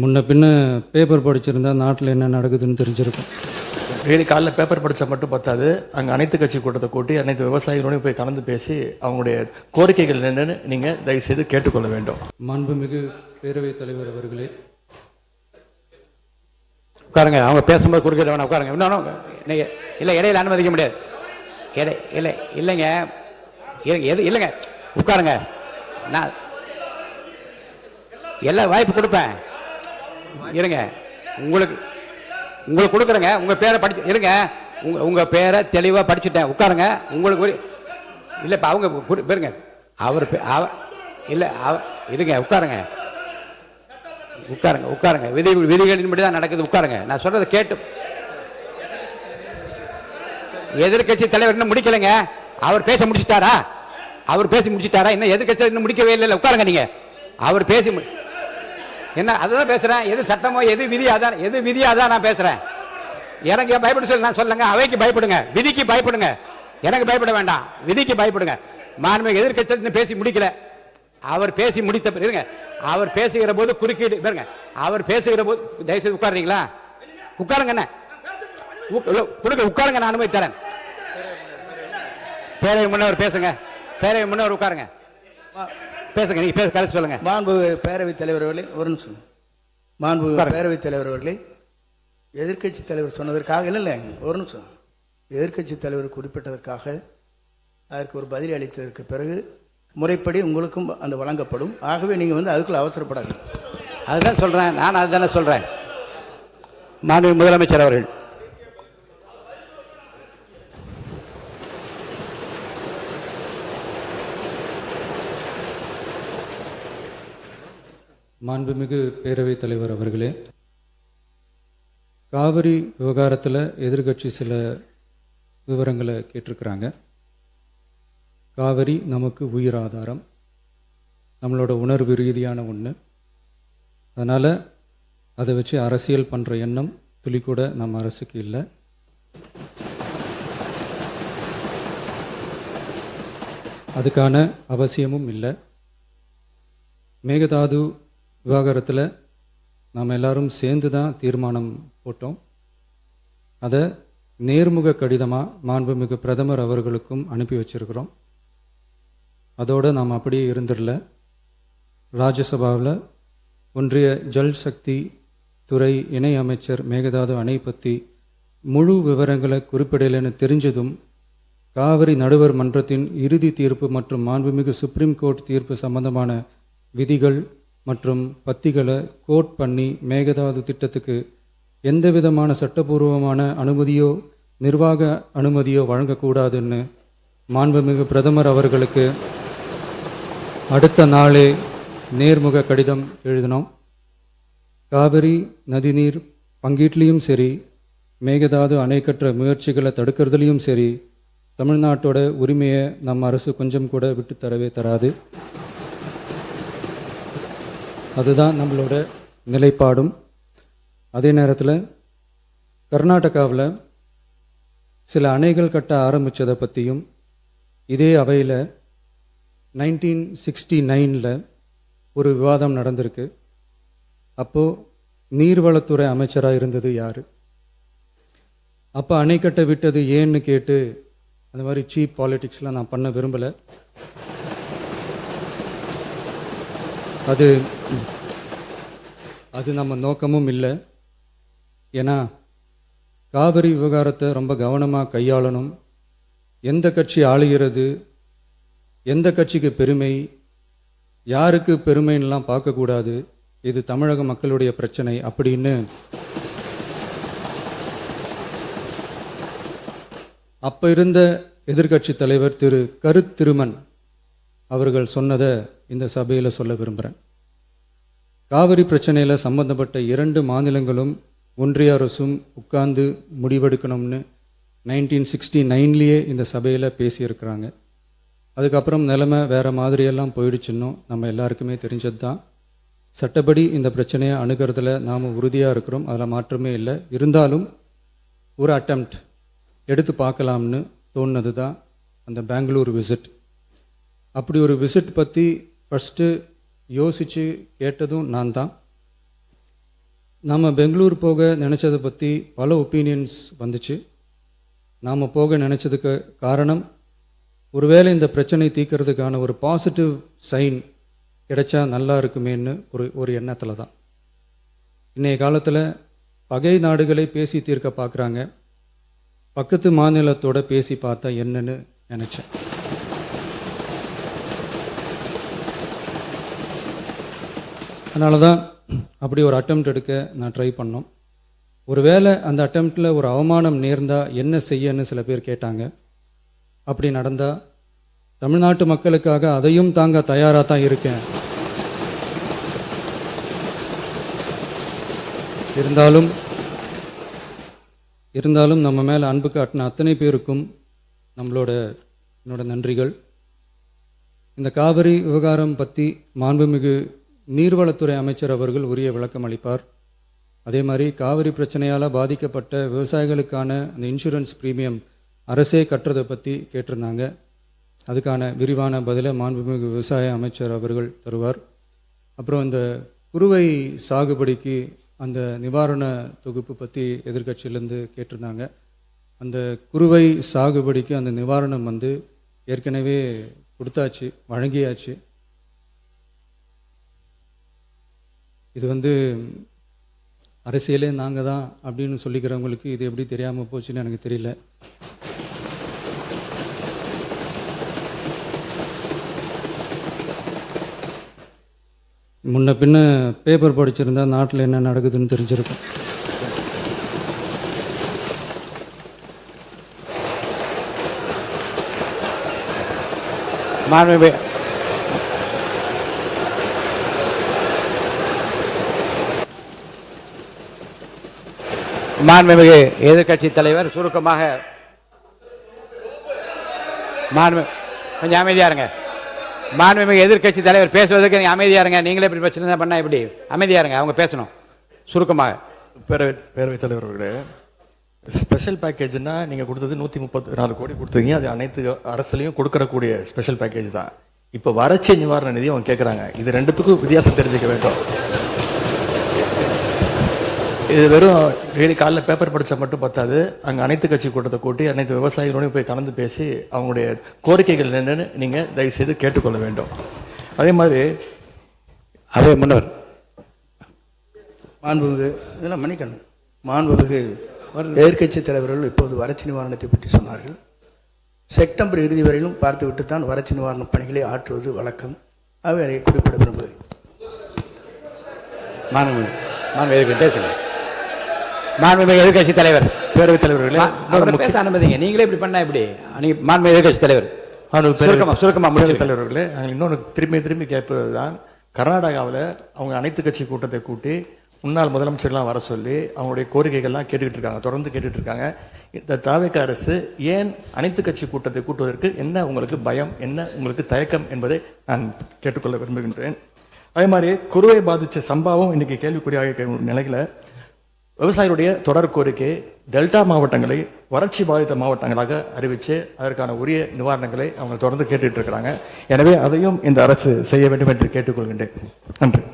முன்ன பின்ன பேப்பர் படிச்சிருந்தா நாட்டில் என்ன நடக்குதுன்னு தெரிஞ்சிருக்கும். டெய்லி காலைல பேப்பர் படித்தா மட்டும் பத்தாது, அங்கே அனைத்து கட்சி கூட்டத்தை கூட்டி அனைத்து விவசாயிகளோடையும் போய் கலந்து பேசி அவங்களுடைய கோரிக்கைகள் என்னென்னு நீங்கள் தயவுசெய்து கேட்டுக்கொள்ள வேண்டும். மாண்புமிகு பேரவைத் தலைவர் அவர்களே, உட்காருங்க. அவங்க பேசும்போது குறுக்கிட வேணாம், உட்காருங்க. இன்னொன்று இல்லை, இடையில அனுமதிக்க முடியாது. இல்லைங்க இல்லைங்க, உட்காருங்க. நான் எல்லா வாய்ப்பு கொடுப்பேன். இருங்க, உங்களுக்கு கொடுக்குறேங்க. உங்கள் பேரை படிச்சு இருங்க. உங்கள் பேரை தெளிவாக படிச்சுட்டேன். உட்காருங்க. உங்களுக்கு இல்லை, இப்போ அவங்க பேருங்க. அவர் இல்லை, இருங்க, உட்காருங்க. விதிகளின்படி தான் நடக்குது. உட்காருங்க. நான் சொல்றதை கேட்டு. எதிர்கட்சி தலைவர் இன்னும் முடிக்கலைங்க. அவர் பேச முடிச்சுட்டாரா? இன்னும் எதிர்கட்சி இன்னும் முடிக்கவே இல்லை. உட்காருங்க. நீங்க அவர் பேசி என்ன அதுதான் பேசுறேன். எது சட்டமோ எது விதியா தான் நான் பேசுறேன். எனக்கு பயப்பட சொல்லி நான் சொல்லுங்க. அவைக்கு பயப்படுங்க, விதிக்கு பயப்படுங்க. எனக்கு பயப்பட வேண்டாம், விதிக்கு பயப்படுங்க. மாண்புமிகு எதிர்கட்சி பேசி முடிக்கல. அவர் பேசி முடித்த பிறகு அவர் பேசுகிற போது குறுக்கீடு பாருங்க. அவர் பேசுகிற போது தயவுசெய்து உட்காருறீங்களா? உட்காருங்க. என்ன உட்காருங்க, நான் அனுமதி தரேன். பேரவை முன்னவர் பேசுங்க. பேரவை முன்னவர் உட்காருங்க, பேசுங்க. நீங்க பேச கருத்து சொல்லுங்க. மாண்பு பேரவைத் தலைவர் அவர்களே, ஒரு நிமிஷம். மாண்பு பேரவைத் தலைவர் அவர்களே, எதிர்கட்சி தலைவர் சொன்னதற்காக இல்லை, ஒரு நிமிஷம். எதிர்கட்சி தலைவர் குறிப்பிட்டதற்காக அதற்கு ஒரு பதில் அளித்ததற்கு பிறகு முறைப்படி உங்களுக்கும் அந்த வழங்கப்படும். ஆகவே நீங்கள் அதுக்குள்ள அவசரப்படாது. அதுதான் சொல்கிறேன், நான் அதுதானே சொல்கிறேன். மாண்புமிகு முதலமைச்சர் அவர்கள். மாண்புமிகு பேரவைத் தலைவர் அவர்களே, காவிரி விவகாரத்தில் எதிர்கட்சி சில விவரங்களை கேட்டிருக்கிறாங்க. காவிரி நமக்கு உயிர் ஆதாரம், நம்மளோட உணர்வு ரீதியான ஒன்று. அதனால் அதை வச்சு அரசியல் பண்ணுற எண்ணம் துளி கூட நம்ம அரசுக்கு இல்லை. அதுக்கான அவசியமும் இல்லை. மேகதாது விவகாரத்தில் நாம் எல்லாரும் சேர்ந்து தான் தீர்மானம் போட்டோம். அதை நேர்முக கடிதமாக மாண்புமிகு பிரதமர் அவர்களுக்கும் அனுப்பி வச்சிருக்கிறோம். அதோடு நாம் அப்படியே இருந்துடல. ராஜ்யசபாவில் ஒன்றிய ஜல் சக்தி துறை இணை அமைச்சர் மேகதாது அணை பற்றி முழு விவரங்களை குறிப்பிடலைன்னு தெரிஞ்சதும் காவிரி நடுவர் மன்றத்தின் இறுதி தீர்ப்பு மற்றும் மாண்புமிகு சுப்ரீம் கோர்ட் தீர்ப்பு சம்பந்தமான விதிகள் மற்றும் பத்திகளை கோட் பண்ணி மேகதாது திட்டத்துக்கு எந்த விதமான சட்டபூர்வமான அனுமதியோ நிர்வாக அனுமதியோ வழங்கக்கூடாதுன்னு மாண்புமிகு பிரதமர் அவர்களுக்கு அடுத்த நாளே நேர்முக கடிதம் எழுதினோம். காவிரி நதிநீர் பங்கீட்லேயும் சரி, மேகதாது அணை கட்டுற முயற்சிகளை தடுக்கிறதுலையும் சரி, தமிழ்நாட்டோட உரிமையை நம்ம அரசு கொஞ்சம் கூட விட்டு தரவே தராது. அதுதான் நம்மளோட நிலைப்பாடும். அதே நேரத்தில் கர்நாடகாவில் சில அணைகள் கட்ட ஆரம்பித்ததை பற்றியும் இதே அவையில் 1969 ஒரு விவாதம் நடந்திருக்கு. அப்போது நீர்வளத்துறை அமைச்சராக இருந்தது யார்? அப்போ அணை கட்ட விட்டது ஏன்னு கேட்டு அந்த மாதிரி சீப் பாலிட்டிக்ஸ்லாம் நான் பண்ண விரும்பலை. அது நம்ம நோக்கமும் இல்லை. ஏன்னா காவிரி விவகாரத்தை ரொம்ப கவனமாக கையாளணும். எந்த கட்சி ஆளுகிறது, எந்த கட்சிக்கு பெருமை, யாருக்கு பெருமைன்னெலாம் பார்க்கக்கூடாது. இது தமிழக மக்களுடைய பிரச்சனை அப்படின்னு அப்போ இருந்த எதிர்கட்சி தலைவர் திரு திருமன் அவர்கள் சொன்னதை இந்த சபையில் சொல்ல விரும்புகிறேன். காவிரி பிரச்சனையில் சம்பந்தப்பட்ட 2 மாநிலங்களும் ஒன்றிய அரசும் உட்கார்ந்து முடிவெடுக்கணும்னு 1969 இந்த சபையில் பேசியிருக்கிறாங்க. அதுக்கப்புறம் நிலைமை வேறு மாதிரியெல்லாம் போயிடுச்சுன்னும் நம்ம எல்லாருக்குமே தெரிஞ்சது தான். சட்டப்படி இந்த பிரச்சனையை அணுகிறதுல நாம் உறுதியாக இருக்கிறோம், அதில் மாற்றமே இல்லை. இருந்தாலும் ஒரு அட்டெம்ப்ட் எடுத்து பார்க்கலாம்னு தோணுனது தான் அந்த பெங்களூர் விசிட். அப்படி ஒரு விசிட் பற்றி ஃபஸ்ட்டு யோசித்து கேட்டதும் நான் தான். நாம் பெங்களூர் போக நினச்சதை பற்றி பல ஒப்பீனியன்ஸ் வந்துச்சு. நாம் போக நினச்சதுக்கு காரணம், ஒருவேளை இந்த பிரச்சனை தீர்க்கறதுக்கான ஒரு பாசிட்டிவ் சைன் கிடைச்சா நல்லா இருக்குமேன்னு ஒரு எண்ணத்தில் தான். இன்றைய காலத்தில் பகை நாடுகளை பேசி தீர்க்க பார்க்குறாங்க. பக்கத்து மாநிலத்தோட பேசி பார்த்தா என்னன்னு நினச்சேன். அதனால தான் அப்படி ஒரு அட்டெம்ப்ட் எடுக்க நான் ட்ரை பண்ணோம். ஒருவேளை அந்த அட்டெம்ப்டில் ஒரு அவமானம் நேர்ந்தால் என்ன செய்யன்னு சில பேர் கேட்டாங்க. அப்படி நடந்தால் தமிழ்நாட்டு மக்களுக்காக அதையும் தாங்க தயாராக தான் இருக்கேன். இருந்தாலும் நம்ம மேலே அன்பு காட்டின அத்தனை பேருக்கும் என்னோட நன்றிகள். இந்த காவிரி விவகாரம் பற்றி மாண்புமிகு நீர்வளத்துறை அமைச்சர் அவர்கள் உரிய விளக்கம் அளிப்பார். அதே மாதிரி காவிரி பிரச்சனையால் பாதிக்கப்பட்ட விவசாயிகளுக்கான அந்த இன்சூரன்ஸ் ப்ரீமியம் அரசே கட்டுறதை பற்றி கேட்டிருந்தாங்க. அதுக்கான விரிவான பதிலை மாண்புமிகு விவசாய அமைச்சர் அவர்கள் தருவார். அப்புறம் இந்த குறுவை சாகுபடிக்கு அந்த நிவாரண தொகுப்பு பற்றி எதிர்க்கட்சியிலேருந்து கேட்டிருந்தாங்க. அந்த குறுவை சாகுபடிக்கு அந்த நிவாரணம் ஏற்கனவே கொடுத்தாச்சு, வழங்கியாச்சு. இது அரசியலே நாங்கள் தான் அப்படின்னு சொல்லிக்கிறவங்களுக்கு இது எப்படி தெரியாமல் போச்சுன்னு எனக்கு தெரியல. முன்ன பின்ன பேப்பர் படிச்சிருந்தா நாட்டில் என்ன நடக்குதுன்னு தெரிஞ்சிருக்கும். மாண்புமிகு எதிர்க்கட்சி தலைவர் சுருக்கமாக. கொஞ்சம் அமைதியா இருங்க. மாண்புமிகு எதிர்க்கட்சி தலைவர் பேசுவதற்கு நீங்க அமைதியா இருங்க. நீங்களே இப்படி பிரச்சனை பண்ணா எப்படி? அமைதியா இருங்க, அவங்க பேசணும் சுருக்கமாக. பேரவைத் தலைவர் அவர்களே, ஸ்பெஷல் பேக்கேஜ்னா நீங்கள் கொடுத்தது 134 கோடி கொடுத்துருக்கீங்க. அது அனைத்து அரசுலையும் கொடுக்கறக்கூடிய ஸ்பெஷல் பேக்கேஜ் தான். இப்போ வறட்சி நிவாரண நிதி அவங்க கேட்குறாங்க. இது ரெண்டுத்துக்கும் வித்தியாசம் தெரிஞ்சுக்க வேண்டும். இது வெறும் டெய்லி காலைல பேப்பர் படித்தா மட்டும் பத்தாது. அங்கே அனைத்து கட்சி கூட்டத்தை கூட்டி அனைத்து விவசாயிகளோடையும் போய் கலந்து பேசி அவங்களுடைய கோரிக்கைகள் என்னென்னு நீங்கள் தயவுசெய்து கேட்டுக்கொள்ள வேண்டும். அதே மாதிரி முன்னவர் மாண்புமிகு இதெல்லாம் மன்னிக்கணும். மாண்புமிகு எதிர்க்கட்சி தலைவர்கள் இப்போது வறட்சி நிவாரணத்தை பற்றி சொன்னார்கள். செப்டம்பர் இறுதி வரையிலும் பார்த்துவிட்டு தான் வறட்சி நிவாரண பணிகளை ஆற்றுவது வழக்கம். அவை அதை குறிப்பிட விரும்புகிறேன். மாண்புமிகு எதிர்க்கட்சி தலைவர், பேரவைத் தலைவர்களே, பேச அனுமதிங்க. நீங்களே இப்படி பண்ணா எப்படி? மாண்புமிகு எதிர்க்கட்சி தலைவர் சுருக்கமா முடிச்சு. தலைவர்களே, நாங்கள் இன்னொன்று திரும்பி கேட்பது தான், கர்நாடகாவில் அவங்க அனைத்து கட்சி கூட்டத்தை கூட்டி முன்னாள் முதலமைச்சர்லாம் வர சொல்லி அவங்களுடைய கோரிக்கைகள்லாம் கேட்டுக்கிட்டு இருக்காங்க, தொடர்ந்து கேட்டுட்டு இருக்காங்க. இந்த தாவேக அரசு ஏன் அனைத்து கட்சி கூட்டத்தை கூட்டுவதற்கு என்ன உங்களுக்கு பயம், என்ன உங்களுக்கு தயக்கம் என்பதை நான் கேட்டுக்கொள்ள விரும்புகின்றேன். அதே மாதிரி குறுவை பாதித்த சம்பவம் இன்னைக்கு கேள்விக்குறியாக நிலையில் விவசாயிகளுடைய தொடர் கோரிக்கை டெல்டா மாவட்டங்களை வறட்சி பாதித்த மாவட்டங்களாக அறிவித்து அதற்கான உரிய நிவாரணங்களை அவங்க தொடர்ந்து கேட்டுட்டு இருக்கிறாங்க. எனவே அதையும் இந்த அரசு செய்ய வேண்டும் என்று கேட்டுக்கொள்கின்றேன். நன்றி.